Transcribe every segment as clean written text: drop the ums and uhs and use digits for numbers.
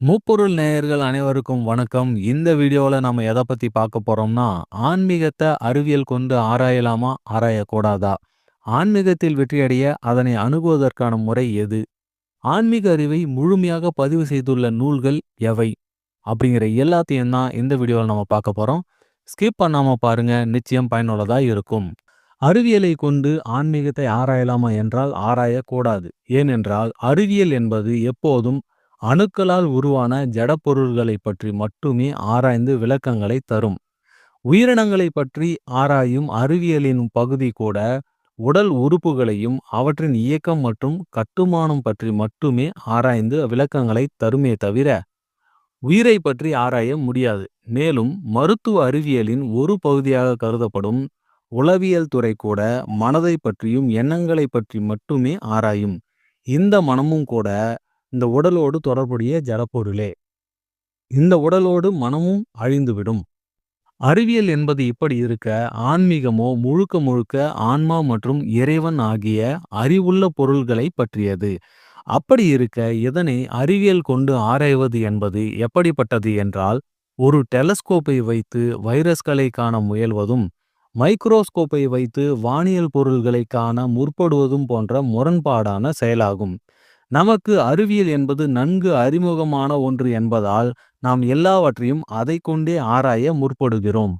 முப்பொருள் நேயர்கள் அனைவருக்கும் வணக்கம். இந்த வீடியோல நம்ம எத பத்தி பார்க்க போறோம்னா, ஆன்மீகத்த அறிவியல் கொண்டு ஆராயலாமா? ஆராயக்கூடாதா? ஆன்மீகத்தில் வெற்றியடைய அதனை அணுகுவதற்கான முறை எது? ஆன்மீக அறிவை முழுமையாக பதிவு செய்துள்ள நூல்கள் எவை? அப்படிங்கிற எல்லாத்தையும் தான் இந்த வீடியோல நம்ம பார்க்க போறோம். ஸ்கிப் பண்ணாம பாருங்க. நிச்சயம் பயனுள்ளதா இருக்கும். அறிவியலை கொண்டு ஆன்மீகத்தை ஆராயலாமா என்றால் ஆராயக்கூடாது. ஏனென்றால் அறிவியல் என்பது எப்போதும் அணுக்களால் உருவான ஜடப்பொருள்களைப் பற்றி மட்டுமே ஆராய்ந்து விளக்கங்களை தரும். உயிரினங்களைப் பற்றி ஆராயும் அறிவியலின் பகுதி கூட உடல் உறுப்புகளையும் அவற்றின் இயக்கம் மற்றும் கட்டுமானம் பற்றி மட்டுமே ஆராய்ந்து விளக்கங்களை தருமே தவிர உயிரை பற்றி ஆராய முடியாது. மேலும் மருத்துவ அறிவியலின் ஒரு பகுதியாக கருதப்படும் உளவியல் துறை கூட மனதை பற்றியும் எண்ணங்களை பற்றி மட்டுமே ஆராயும். இந்த மனமும் கூட இந்த உடலோடு தொடர்புடைய ஜடப்பொருளே. இந்த உடலோடு மனமும் அழிந்துவிடும். அறிவியல் என்பது இப்படி இருக்க, ஆன்மீகமோ முழுக்க முழுக்க ஆன்மா மற்றும் இறைவன் ஆகிய அறிவுள்ள பொருள்களை பற்றியது. அப்படி இருக்க இதனை அறிவியல் கொண்டு ஆராய்வது என்பது எப்படிப்பட்டது என்றால், ஒரு டெலஸ்கோப்பை வைத்து வைரஸ்களை காண முயல்வதும் மைக்ரோஸ்கோப்பை வைத்து வானியல் பொருள்களை காண முற்படுவதும் போன்ற முரண்பாடான செயலாகும். நமக்கு அறிவியல் என்பது நன்கு அறிமுகமான ஒன்று என்பதால் நாம் எல்லாவற்றையும் அதை கொண்டே ஆராய முற்படுகிறோம்.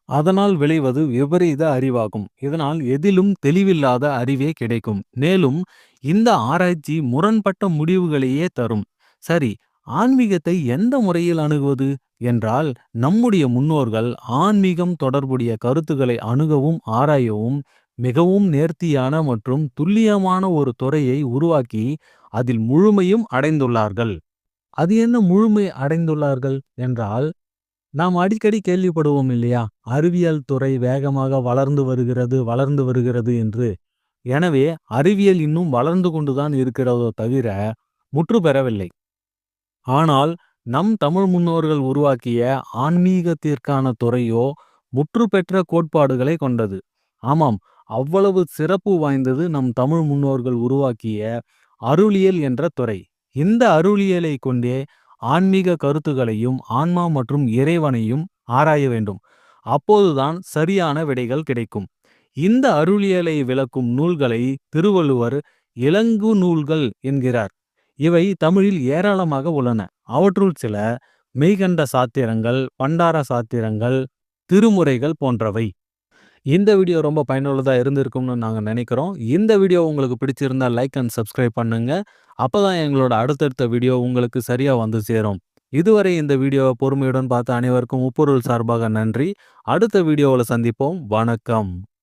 அதனால் விளைவது விபரீத அறிவாகும். இதனால் எதிலும் தெளிவில்லாத அறிவே கிடைக்கும். மேலும் இந்த ஆராய்ச்சி முரண்பட்ட முடிவுகளையே தரும். சரி, ஆன்மீகத்தை எந்த முறையில் அணுகுவது என்றால், நம்முடைய முன்னோர்கள் ஆன்மீகம் தொடர்புடைய கருத்துக்களை அணுகவும் ஆராயவும் மிகவும் நேர்த்தியான மற்றும் துல்லியமான ஒரு துறையை உருவாக்கி அதில் முழுமையும் அடைந்துள்ளார்கள். அது என்ன முழுமை அடைந்துள்ளார்கள் என்றால், நாம் அடிக்கடி கேள்விப்படுவோம் இல்லையா? அறிவியல் துறை வேகமாக வளர்ந்து வருகிறது என்று. எனவே அறிவியல் இன்னும் வளர்ந்து கொண்டுதான் இருக்கிறதோ தவிர முற்று பெறவில்லை. ஆனால் நம் தமிழ் முன்னோர்கள் உருவாக்கிய ஆன்மீகத்திற்கான துறையோ முற்று பெற்ற கோட்பாடுகளை கொண்டது. ஆமாம், அவ்வளவு சிறப்பு வாய்ந்தது நம் தமிழ் முன்னோர்கள் உருவாக்கிய அருளியல் என்ற துறை. இந்த அருளியலை கொண்டே ஆன்மீக கருத்துகளையும் ஆன்மா மற்றும் இறைவனையும் ஆராய வேண்டும். அப்போதுதான் சரியான விடைகள் கிடைக்கும். இந்த அருளியலை விளக்கும் நூல்களை திருவள்ளுவர் இலங்கு நூல்கள் என்கிறார். இவை தமிழில் ஏராளமாக உள்ளன. அவற்றுள் சில மெய்கண்ட சாத்திரங்கள், பண்டார சாத்திரங்கள், திருமுறைகள் போன்றவை. இந்த வீடியோ ரொம்ப பயனுள்ளதா இருந்திருக்கும்னு நாங்க நினைக்கிறோம். இந்த வீடியோ உங்களுக்கு பிடிச்சிருந்தா லைக் அண்ட் சப்ஸ்கிரைப் பண்ணுங்க. அப்பதான் எங்களோட அடுத்தடுத்த வீடியோ உங்களுக்கு சரியா வந்து சேரும். இதுவரை இந்த வீடியோவை பொறுமையுடன் பார்த்த அனைவருக்கும் முப்பொருள் சார்பாக நன்றி. அடுத்த வீடியோவில் சந்திப்போம். வணக்கம்.